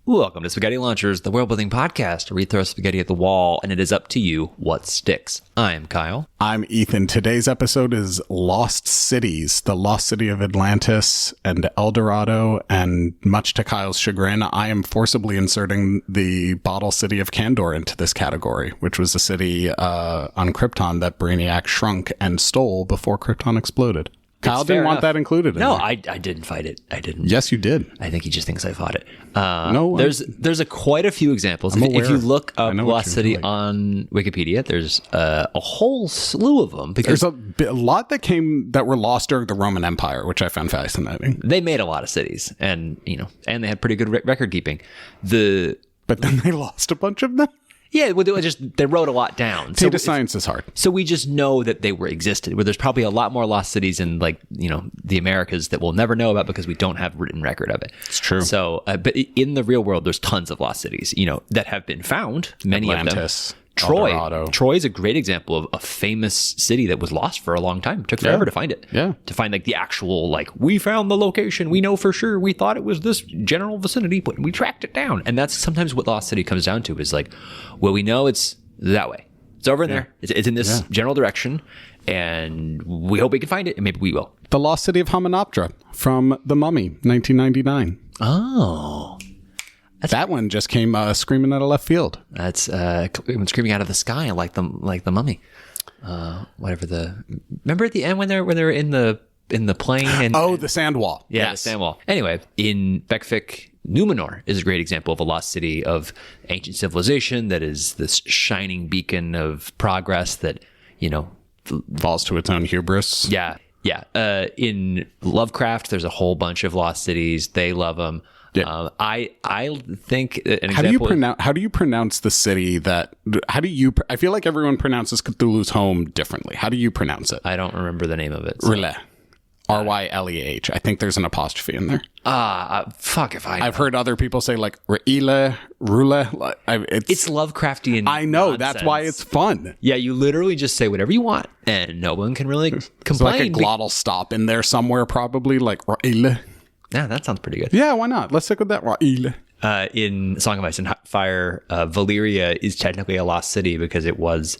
Welcome to Spaghetti Launchers, the world-building podcast where we throw spaghetti at the wall and it is up to you what sticks. I'm Kyle. I'm Ethan. Today's episode is Lost Cities, the lost city of Atlantis and El Dorado, and much to Kyle's chagrin, I am forcibly inserting the bottle city of Kandor into this category, which was a city on Krypton that Brainiac shrunk and stole before Krypton exploded. Kyle didn't want that included in No, there. I didn't fight it. I didn't. Yes, you did. I think he just thinks I fought it. No, there's quite a few examples. If you look up Lost City on Wikipedia, there's a whole slew of them. Because there's a lot that were lost during the Roman Empire, which I found fascinating. They made a lot of cities, and they had pretty good record keeping. But then they lost a bunch of them. Yeah, well, they wrote a lot down. Data science is hard. So we just know that they existed. Where there's probably a lot more lost cities in the Americas that we'll never know about because we don't have written record of it. It's true. So, but in the real world, there's tons of lost cities, that have been found. Many Atlantis, of them. Troy. Eldorado. Troy is a great example of a famous city that was lost for a long time. It took forever to find it. Yeah. To find the actual, we found the location. We know for sure. We thought it was this general vicinity, but we tracked it down. And that's sometimes what Lost City comes down to is we know it's that way. It's over in there. It's in this general direction. And we hope we can find it. And maybe we will. The Lost City of Hamunaptra from The Mummy, 1999. Oh. That one just came screaming out of left field. That's screaming out of the sky like the mummy. Remember at the end when they were in the plane and the sand wall. Yeah, yes. The sand wall. Anyway, in Bekvik, Numenor is a great example of a lost city of ancient civilization that is this shining beacon of progress that falls to its own hubris. Yeah. In Lovecraft, there's a whole bunch of lost cities. They love them. Yeah. I think an example. How do you pronounce the city that? I feel like everyone pronounces Cthulhu's home differently. How do you pronounce it? I don't remember the name of it. So. R'lyeh. Ryleh. I think there's an apostrophe in there. Fuck if I know. I've heard other people say R'lyeh. It's Lovecraftian. I know. nonsense. That's why it's fun. Yeah, you literally just say whatever you want, and no one can really complain. There's a glottal stop in there somewhere, probably R'lyeh. Yeah, that sounds pretty good. Yeah, why not? Let's stick with that. In Song of Ice and Fire, Valyria is technically a lost city because it was,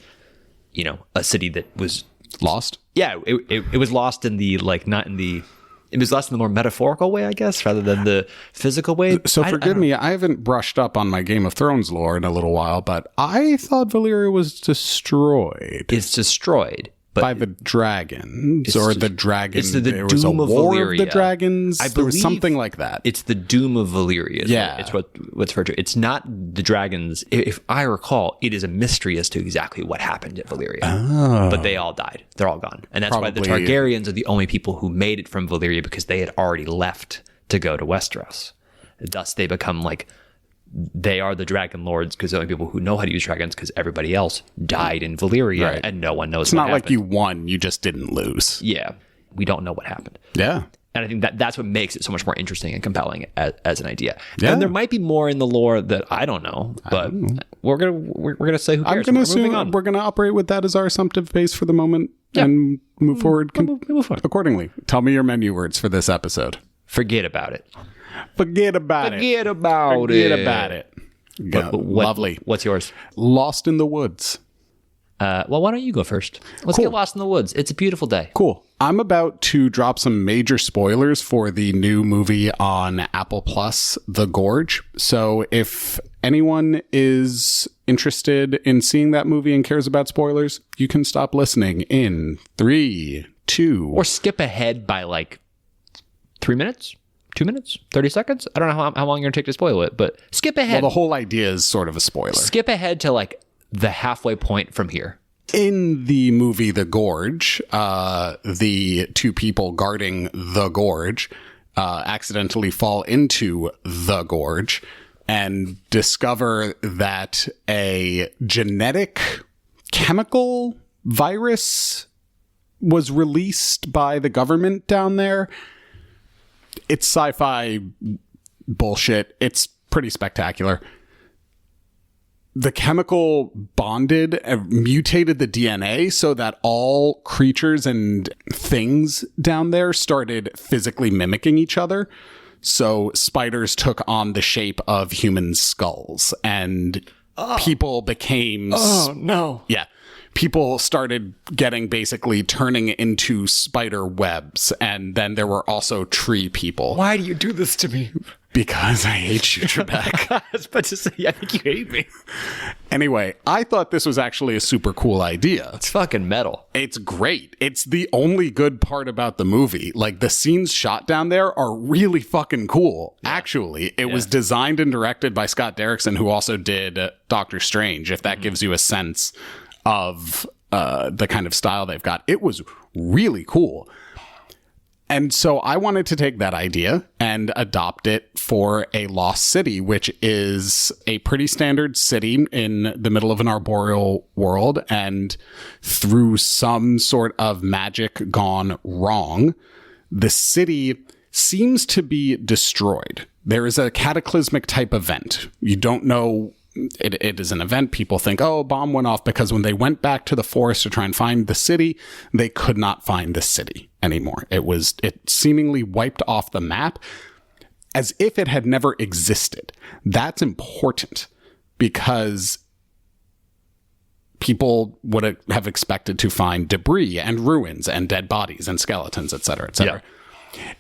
a city that was lost. Yeah, it was lost in the it was lost in the more metaphorical way, I guess, rather than the physical way. So forgive me, I haven't brushed up on my Game of Thrones lore in a little while, but I thought Valyria was destroyed. It's destroyed. By the dragons, or the dragons. There was a war of the dragons. There was something like that. It's the doom of Valyria. It's what's referred to. It's not the dragons. If I recall, it is a mystery as to exactly what happened at Valyria. Oh. But they all died. They're all gone, and that's why the Targaryens are the only people who made it from Valyria because they had already left to go to Westeros. Thus, they become they are the dragon lords because the only people who know how to use dragons because everybody else died in Valyria and no one knows what happened. It's not like you won, you just didn't lose. Yeah. We don't know what happened. Yeah. And I think that's what makes it so much more interesting and compelling as an idea. Yeah. And there might be more in the lore that I don't know, but we're gonna say who cares. I'm gonna assume we're gonna operate with that as our assumptive base for the moment and move forward accordingly. Tell me your menu words for this episode. Forget about it. Forget about it. Lovely. What's yours? Lost in the Woods. Well, why don't you go first? Let's get lost in the woods. It's a beautiful day. Cool. I'm about to drop some major spoilers for the new movie on Apple Plus, The Gorge. So if anyone is interested in seeing that movie and cares about spoilers, you can stop listening in 3, 2... Or skip ahead by 3 minutes? 2 minutes? 30 seconds? I don't know how long you're going to take to spoil it, but skip ahead. Well, the whole idea is sort of a spoiler. Skip ahead to the halfway point from here. In the movie The Gorge, the two people guarding the gorge accidentally fall into the gorge and discover that a genetic chemical virus was released by the government down there. It's sci-fi bullshit. It's pretty spectacular. The chemical bonded, mutated the DNA so that all creatures and things down there started physically mimicking each other. So spiders took on the shape of human skulls, and people became... Oh, no. Yeah. People started turning into spider webs, and then there were also tree people. Why do you do this to me? Because I hate you, Trebek. I was about to say, I think you hate me. Anyway, I thought this was actually a super cool idea. It's fucking metal. It's great. It's the only good part about the movie. Like, the scenes shot down there are really fucking cool. Yeah. Actually, it was designed and directed by Scott Derrickson, who also did Doctor Strange, if that gives you a sense of the kind of style they've got. It was really cool. And so I wanted to take that idea and adopt it for a lost city, which is a pretty standard city in the middle of an arboreal world. And through some sort of magic gone wrong, the city seems to be destroyed. There is a cataclysmic type event. You don't know. It is an event. People think, oh, a bomb went off, because when they went back to the forest to try and find the city, they could not find the city anymore. It seemingly wiped off the map as if it had never existed. That's important, because people would have expected to find debris and ruins and dead bodies and skeletons, et cetera, et cetera. Yeah.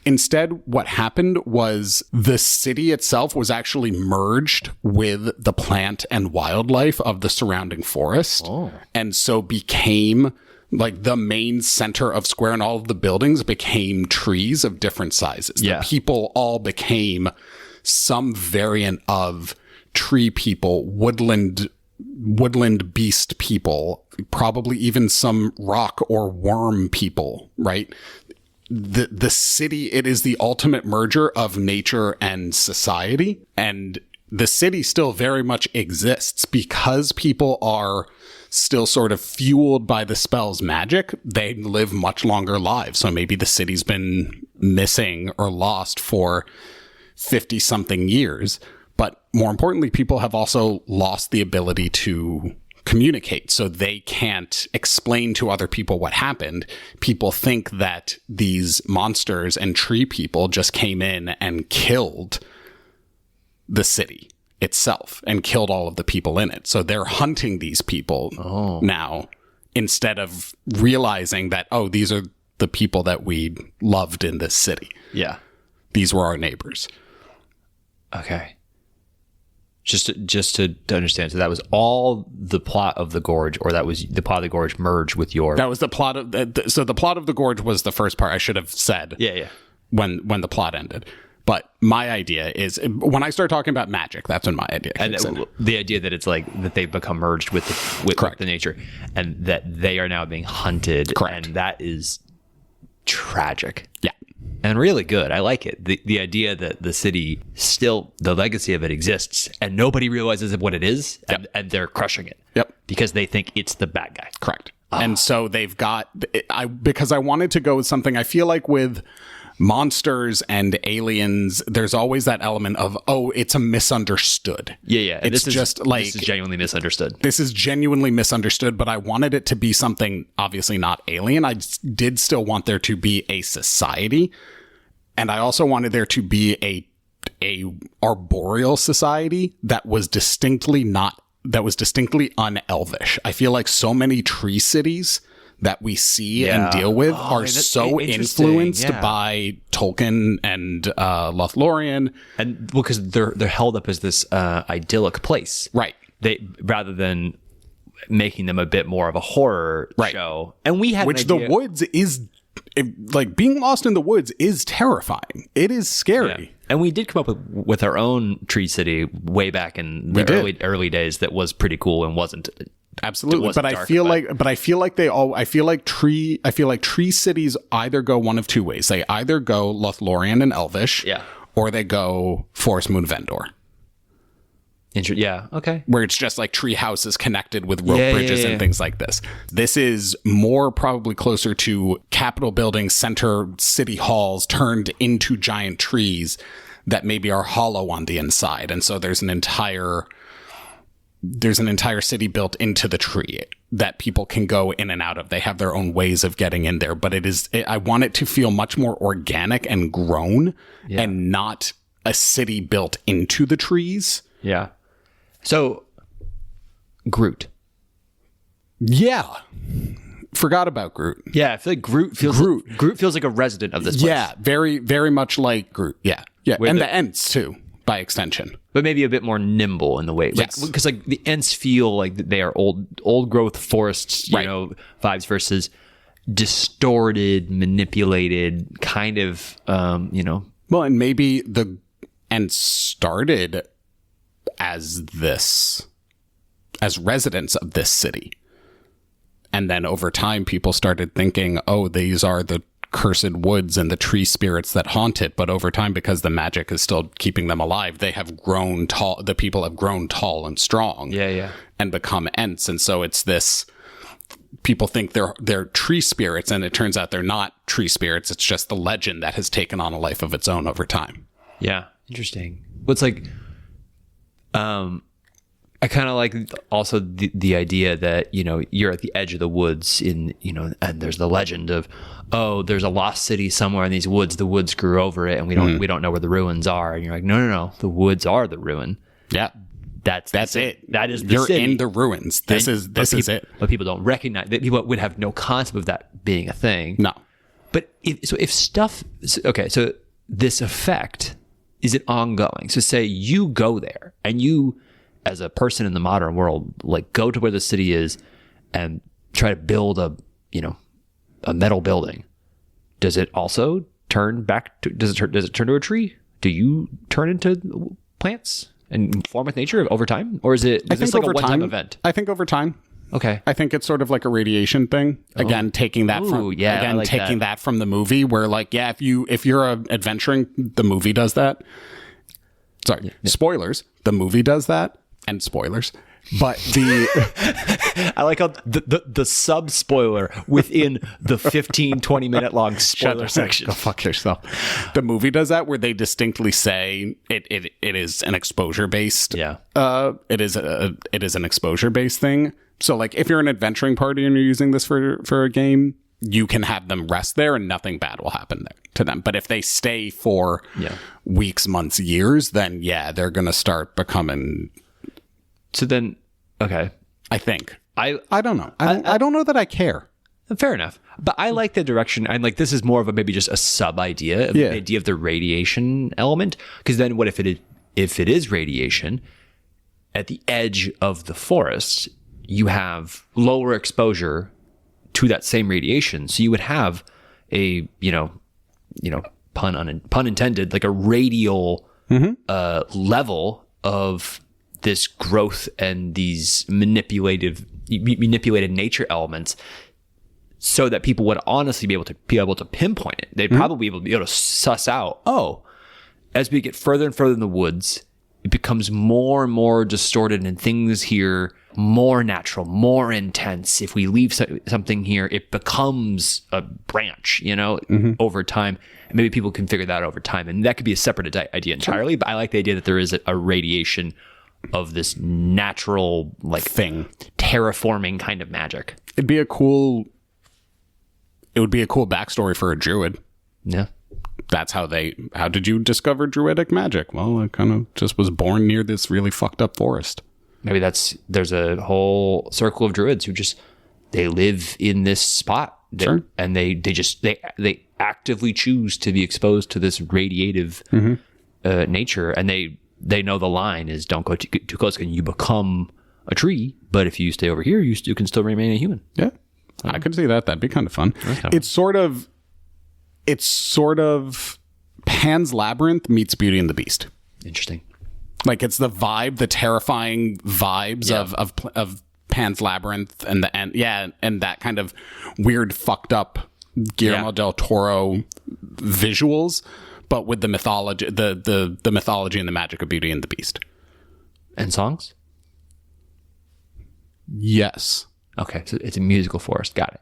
Instead, what happened was the city itself was actually merged with the plant and wildlife of the surrounding forest. Oh. And so became like the main center of Square, and all of the buildings became trees of different sizes. Yeah. The people all became some variant of tree people, woodland beast people, probably even some rock or worm people, right? The city, it is the ultimate merger of nature and society. And the city still very much exists because people are still sort of fueled by the spell's magic. They live much longer lives. So maybe the city's been missing or lost for 50 something years. But more importantly, people have also lost the ability to communicate, so they can't explain to other people what happened. People think that these monsters and tree people just came in and killed the city itself and killed all of the people in it. So they're hunting these people now, instead of realizing that, oh, these are the people that we loved in this city. Yeah. These were our neighbors. Okay. Just to understand, so that was all the plot of the Gorge, or that was the plot of the Gorge merged with your... That was the plot of... So the plot of the Gorge was the first part. I should have said when the plot ended. But my idea is, when I start talking about magic, that's when my idea kicks in. The idea that it's like, that they've become merged with the nature, and that they are now being hunted. Correct. And that is tragic. Yeah. And really good. I like it. The idea that the city still, the legacy of it exists, and nobody realizes what it is, and they're crushing it. Yep. Because they think it's the bad guy. Correct. And so they've got, because I wanted to go with something, I feel like with monsters and aliens, there's always that element of, oh, it's a misunderstood. Yeah. It's this is genuinely misunderstood. This is genuinely misunderstood, but I wanted it to be something obviously not alien. I did still want there to be a society, and I also wanted there to be a arboreal society that was distinctly un-elvish. I feel like so many tree cities that we see and deal with are so influenced by Tolkien and Lothlorien, and because they're held up as this idyllic place, right? They, rather than making them a bit more of a horror show, and we had the woods is like, being lost in the woods is terrifying. It is scary. Yeah. And we did come up with our own tree city way back in the early days that was pretty cool and wasn't. Absolutely. But I feel like tree cities either go one of two ways. They either go Lothlorien and Elvish, or they go Forest Moon Vendor. Okay. Where it's just like tree houses connected with rope bridges and things like this. This is more probably closer to Capitol buildings, center city halls turned into giant trees that maybe are hollow on the inside. And so there's an entire city built into the tree that people can go in and out of. They have their own ways of getting in there, but I want it to feel much more organic and grown and not a city built into the trees. Yeah. So, Groot. Yeah. Forgot about Groot. Yeah, I feel like Groot feels like a resident of this place. Yeah, very, very much like Groot. Yeah. Yeah. And the Ents, too, by extension. But maybe a bit more nimble in the way. Yes. Because like the Ents feel like they are old growth forests, you know, vibes versus distorted, manipulated, kind of, you know. Well, and maybe the Ents started as residents of this city. And then over time, people started thinking, oh, these are the cursed woods and the tree spirits that haunt it. But over time, because the magic is still keeping them alive, they have grown tall. The people have grown tall and strong. Yeah. And become Ents. And so it's this, people think they're tree spirits, and it turns out they're not tree spirits. It's just the legend that has taken on a life of its own over time. Yeah. Interesting. Well, it's like, I kind of like also the idea that, you know, you're at the edge of the woods in, you know, and there's the legend of, oh, there's a lost city somewhere in these woods. The woods grew over it, and we don't know where the ruins are. And you're like, no, the woods are the ruin. Yeah. That's it. That is the You're city. In the ruins. This is it. But people don't recognize that. People would have no concept of that being a thing. No. But so this effect, is it ongoing? So say you go there and you, as a person in the modern world, like go to where the city is and try to build a metal building. Does it also turn back to, does it turn to a tree? Do you turn into plants and form with nature over time? Or is this like a one-time event? I think over time. Okay. I think it's sort of like a radiation thing. Again, taking that that from the movie, where like, yeah, if you're adventuring, the movie does that. Sorry, spoilers. The movie does that. And spoilers, but I like how the sub spoiler within the 15-20 minute long spoiler section. Go fuck yourself. The movie does that, where they distinctly say it is an exposure based. Yeah. It is an exposure based thing. So like, if you're an adventuring party and you're using this for a game, you can have them rest there and nothing bad will happen there to them. But if they stay for weeks, months, years, then yeah, they're gonna start becoming. So then, okay. I think. I don't know. I don't know that I care. Fair enough. But I like the direction. And like, this is more of maybe just a sub idea, the idea of the radiation element. Because then what if it is radiation, at the edge of the forest, you have lower exposure to that same radiation. So you would have a, pun intended, like a radial level of this growth and these manipulated nature elements, so that people would honestly be able to pinpoint it. They'd probably be able to suss out, oh, as we get further and further in the woods, it becomes more and more distorted, and things here more natural, more intense. If we leave something here, it becomes a branch, over time. And maybe people can figure that out over time. And that could be a separate idea entirely. But I like the idea that there is a radiation of this natural thing, terraforming kind of magic. It would be a cool backstory for a druid. Yeah. That's how did you discover druidic magic? Well, I kind of just was born near this really fucked up forest. Maybe there's a whole circle of druids who they live in this spot. And they actively choose to be exposed to this radiative nature. And they know the line is don't go too close and you become a tree. But if you stay over here, you can still remain a human. Yeah. I could see that. That'd be kind of fun. It's sort of Pan's Labyrinth meets Beauty and the Beast. Interesting. Like, it's the vibe, the terrifying vibes of Pan's Labyrinth and and that kind of weird, fucked up Guillermo del Toro visuals, but with the mythology, the mythology and the magic of Beauty and the Beast. And songs? Yes. Okay, so it's a musical forest. Got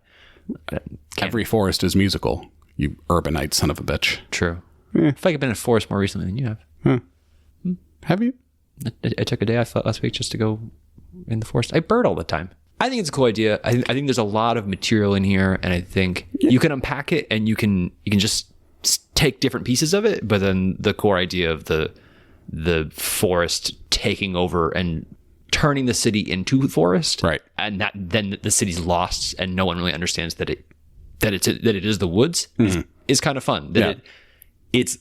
it. Every forest is musical, you urbanite son of a bitch. True. I feel like I've been in a forest more recently than you have. Huh. Have you? I took a day off last week just to go in the forest. I bird all the time. I think it's a cool idea. I think there's a lot of material in here, and I think you can unpack it and you can just take different pieces of it, but then the core idea of the forest taking over and turning the city into forest, right? And that then the city's lost, and no one really understands that it is the woods is kind of fun. That it's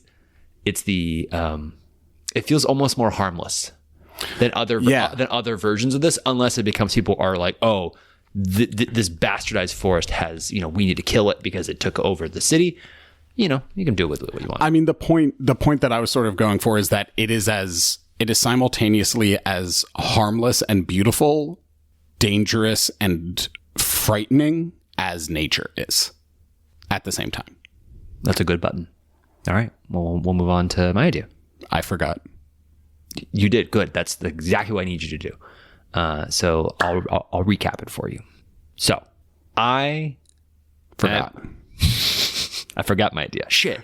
the it feels almost more harmless than other versions of this, unless it becomes people are like, oh, this bastardized forest has, we need to kill it because it took over the city. You can do with it what you want. I mean, the point that I was sort of going for is that it is simultaneously as harmless and beautiful, dangerous and frightening as nature is at the same time. That's a good button. All right. Well, we'll move on to my idea. I forgot. You did. Good. That's exactly what I need you to do. So I'll recap it for you. So I forgot. I forgot my idea. Shit.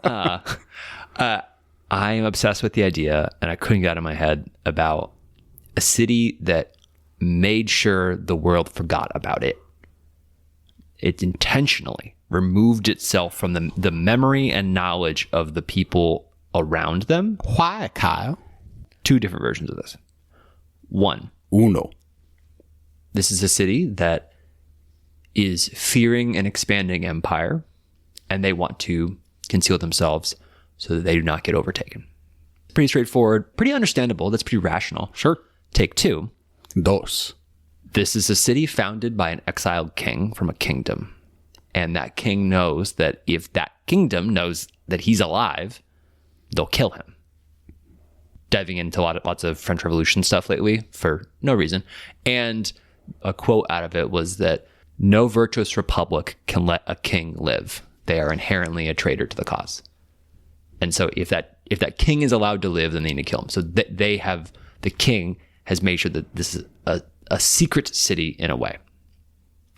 I am obsessed with the idea, and I couldn't get out of my head, about a city that made sure the world forgot about it. It intentionally removed itself from the memory and knowledge of the people around them. Why, Kyle? 2 different versions of this. 1. Uno. This is a city that is fearing an expanding empire, and they want to conceal themselves so that they do not get overtaken. Pretty straightforward, pretty understandable. That's pretty rational. Sure. Take 2. Dos. This is a city founded by an exiled king from a kingdom. And that king knows that if that kingdom knows that he's alive, they'll kill him. Diving into lots of French Revolution stuff lately for no reason. And a quote out of it was that no virtuous republic can let a king live. They are inherently a traitor to the cause. And so if that king is allowed to live, then they need to kill him. So the king has made sure that this is a secret city in a way.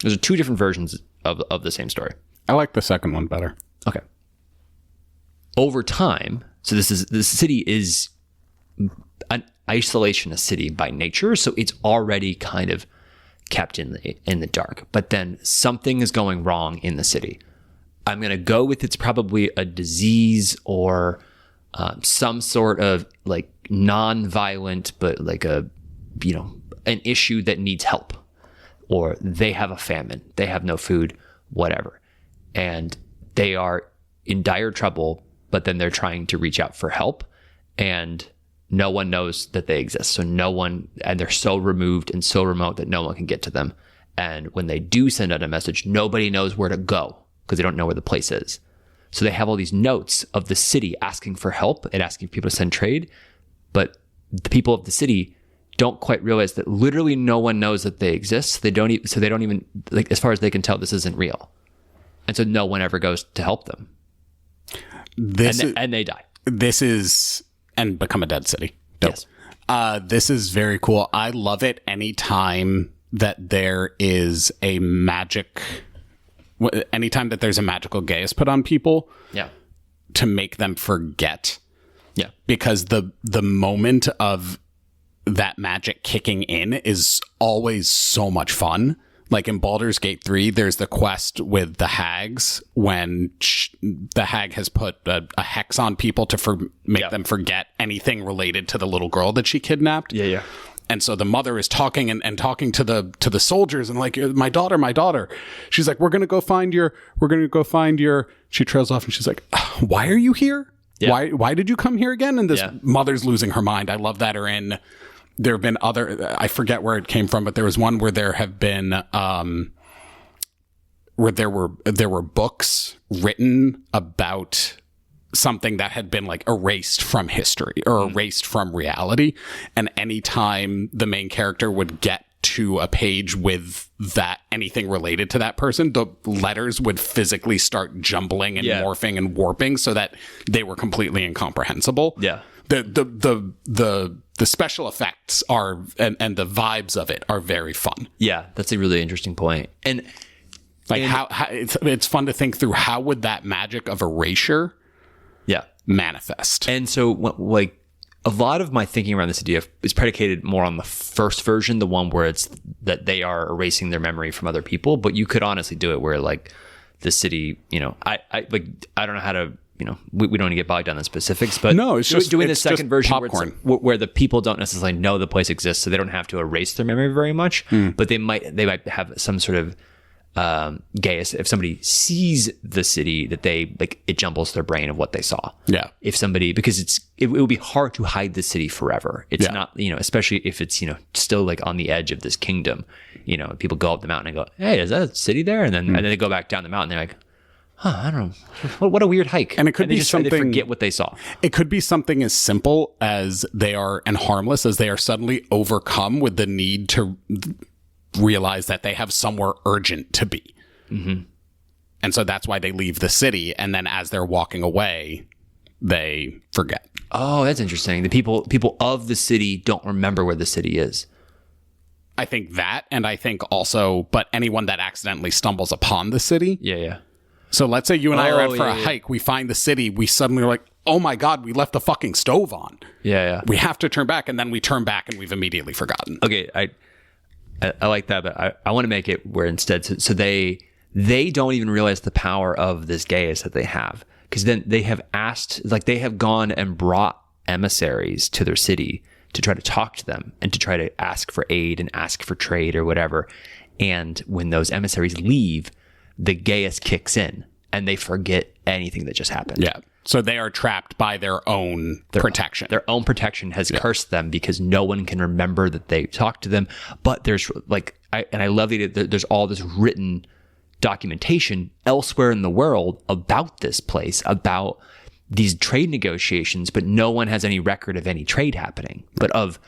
Those are 2 different versions of the same story. I like the second one better. Okay. Over time, so this city is an isolationist city by nature, so it's already kind of kept in the dark. But then something is going wrong in the city. I'm going to go with it's probably a disease or some sort of like non-violent, but like an issue that needs help, or they have a famine, they have no food, whatever. And they are in dire trouble, but then they're trying to reach out for help, and no one knows that they exist. So and they're so removed and so remote that no one can get to them. And when they do send out a message, nobody knows where to go because they don't know where the place is. So they have all these notes of the city asking for help and asking people to send trade. But the people of the city don't quite realize that literally no one knows that they exist. They don't even, like, as far as they can tell, this isn't real. And so no one ever goes to help them. And they die. This is, and become a dead city. Dope. Yes. This is very cool. I love it anytime that there is anytime that there's a magical gaze put on people. Yeah. To make them forget. Yeah. Because the moment of that magic kicking in is always so much fun. Like in Baldur's Gate 3, there's the quest with the hags when the hag has put a hex on people to make them forget anything related to the little girl that she kidnapped. Yeah, yeah. And so the mother is talking and talking to the soldiers and like, my daughter. She's like, we're going to go find your, she trails off and she's like, why are you here? Yeah. Why did you come here again? And this mother's losing her mind. I love that. There have been other, I forget where it came from, but there was one where there have been, where there were books written about something that had been like erased from history or erased from reality. And anytime the main character would get to a page with that, anything related to that person, the letters would physically start jumbling and morphing and warping so that they were completely incomprehensible. Yeah. The special effects are and the vibes of it are very fun. Yeah, that's a really interesting point. And like how it's fun to think through how would that magic of erasure manifest. And so like a lot of my thinking around this idea is predicated more on the first version, the one where it's that they are erasing their memory from other people, but you could honestly do it where like the city, I don't know how to we don't want to get bogged down in specifics, but no, it's just doing the it's second version popcorn. where the people don't necessarily know the place exists, so they don't have to erase their memory very much, but they might have some sort of Gaius. If somebody sees the city, that they like, it jumbles their brain of what they saw. Yeah. If somebody, because it would be hard to hide the city forever. It's not, especially if it's, still like on the edge of this kingdom, people go up the mountain and go, hey, is that a city there? And then they go back down the mountain. And they're like, I don't know. What a weird hike. And it could be something, they forget what they saw. It could be something as simple as they are, and harmless as they are suddenly overcome with the need to realize that they have somewhere urgent to be. Mm-hmm. And so that's why they leave the city. And then as they're walking away, they forget. Oh, that's interesting. The people of the city don't remember where the city is. I think that, and I think also, but anyone that accidentally stumbles upon the city. Yeah. So let's say you and I are out for a hike. We find the city. We suddenly are like, oh my God, we left the fucking stove on. Yeah. We have to turn back. And then we turn back and we've immediately forgotten. Okay. I like that, but I want to make it where instead, so they don't even realize the power of this Gaius that they have. Because then they have asked, like they have gone and brought emissaries to their city to try to talk to them and to try to ask for aid and ask for trade or whatever. And when those emissaries leave, the Gaius kicks in and they forget anything that just happened. Yeah. So they are trapped by their own protection. Their own protection has cursed them because no one can remember that they talked to them. But there's I love that there's all this written documentation elsewhere in the world about this place, about these trade negotiations, but no one has any record of any trade happening. But of,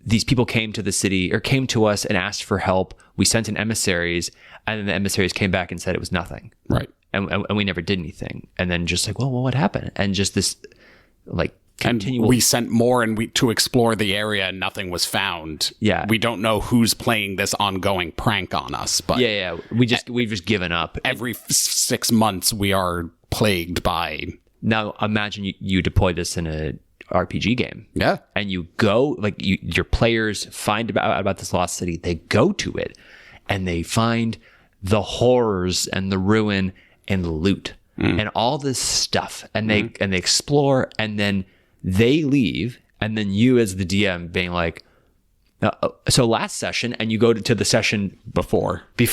these people came to the city or came to us and asked for help. We sent in emissaries, and then the emissaries came back and said it was nothing. Right. And we never did anything. And then just like, well, what happened? And just this like continual. And we sent more to explore the area and nothing was found. Yeah. We don't know who's playing this ongoing prank on us, but yeah. We've just given up. Every 6 months we are plagued by. Now imagine you deploy this in a RPG game. Yeah. And you go, your players find about this lost city. They go to it and they find the horrors and the ruin and the loot and all this stuff. And they explore, and then they leave. And then you as the DM being like, so last session, and you go to the session before they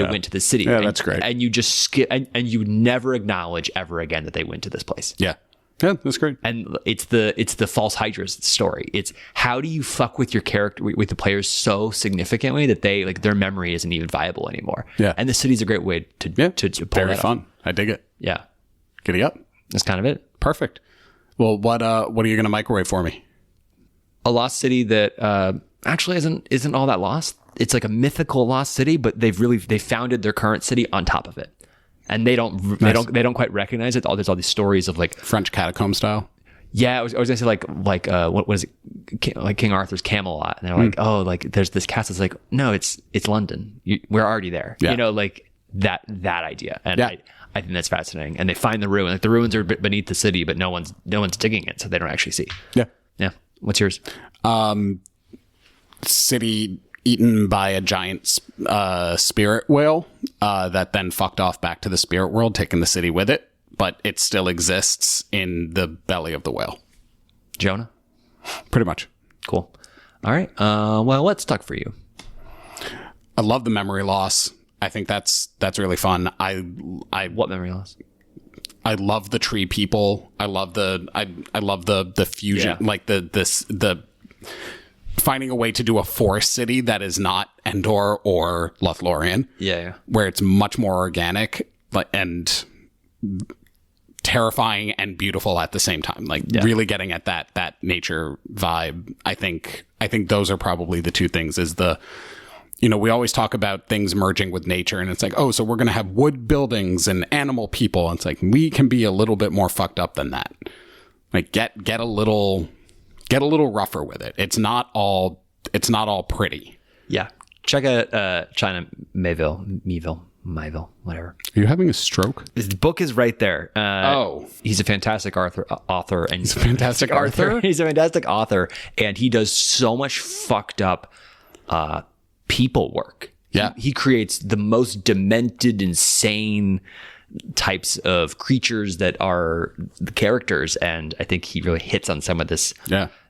went to the city. Yeah, that's great. And you just skip, and you never acknowledge ever again that they went to this place. Yeah. Yeah, that's great. And it's the false Hydra's story. It's how do you fuck with your character, with the players so significantly that they their memory isn't even viable anymore. Yeah. And the city's a great way to pull very that fun. off. I dig it. Yeah. Giddy up. That's kind of it. Perfect. Well, what are you going to microwave for me? A lost city that actually isn't all that lost. It's like a mythical lost city, but they founded their current city on top of it. And they don't quite recognize it. There's all these stories of like French catacomb style. Yeah, I was gonna say like what is it? Like King Arthur's Camelot, and they're like, oh, like there's this castle. It's like, no, it's London. We're already there. Yeah. Like that idea. And I think that's fascinating. And they find the ruin. Like the ruins are beneath the city, but no one's digging it, so they don't actually see. Yeah. Yeah. What's yours? City eaten by a giant spirit whale that then fucked off back to the spirit world, taking the city with it, but it still exists in the belly of the whale. Jonah? Pretty much. Cool. All right. Well, what stuck for you? I love the memory loss. I think that's really fun. What memory loss? I love the tree people. I love the fusion, like the finding a way to do a forest city that is not Endor or Lothlorien. Yeah. Where it's much more organic and terrifying and beautiful at the same time. Really getting at that nature vibe. I think those are probably the two things. Is we always talk about things merging with nature, and it's like, oh, so we're going to have wood buildings and animal people. And it's like, we can be a little bit more fucked up than that. Like get a little rougher with it. It's not all pretty. Yeah. Check out China Mayville, whatever. Are you having a stroke? His book is right there. He's a fantastic author. And he's a fantastic author. He's a fantastic author, and he does so much fucked up people work. Yeah. He creates the most demented, insane, types of creatures that are the characters. And I think he really hits on some of this,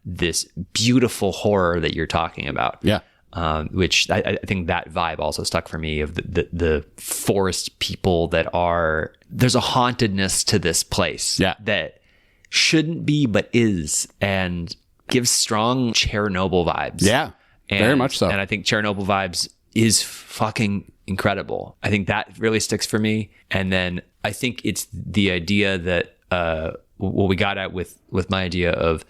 this beautiful horror that you're talking about. Yeah. Which I think that vibe also stuck for me of the forest people that are, there's a hauntedness to this place that shouldn't be, but is, and gives strong Chernobyl vibes. Yeah, very much so. And I think Chernobyl vibes is fucking incredible. I think that really sticks for me. And then I think it's the idea that, what we got at with my idea of,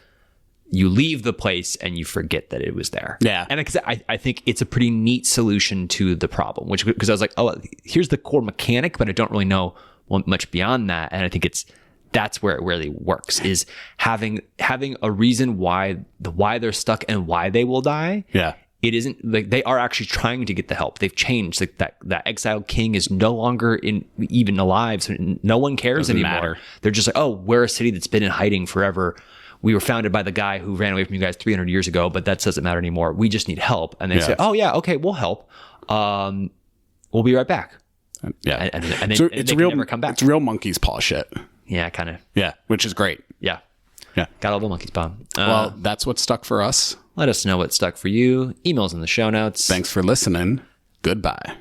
you leave the place and you forget that it was there. Yeah. And I think it's a pretty neat solution to the problem, because I was like, oh, here's the core mechanic, but I don't really know much beyond that. And I think that's where it really works, is having a reason why they're stuck and why they will die. Yeah. It isn't like they are actually trying to get the help. They've changed. Like that exiled king is no longer even alive. So no one cares anymore. Matter. They're just like, oh, we're a city that's been in hiding forever. We were founded by the guy who ran away from you guys 300 years ago, but that doesn't matter anymore. We just need help. And they say, oh yeah, okay, we'll help. We'll be right back. Yeah. And they never come back. It's real monkey's paw shit. Yeah, kind of. Yeah, which is great. Yeah. Yeah. Got all the monkey's paw. Well, that's what stuck for us. Let us know what stuck for you. Emails in the show notes. Thanks for listening. Goodbye.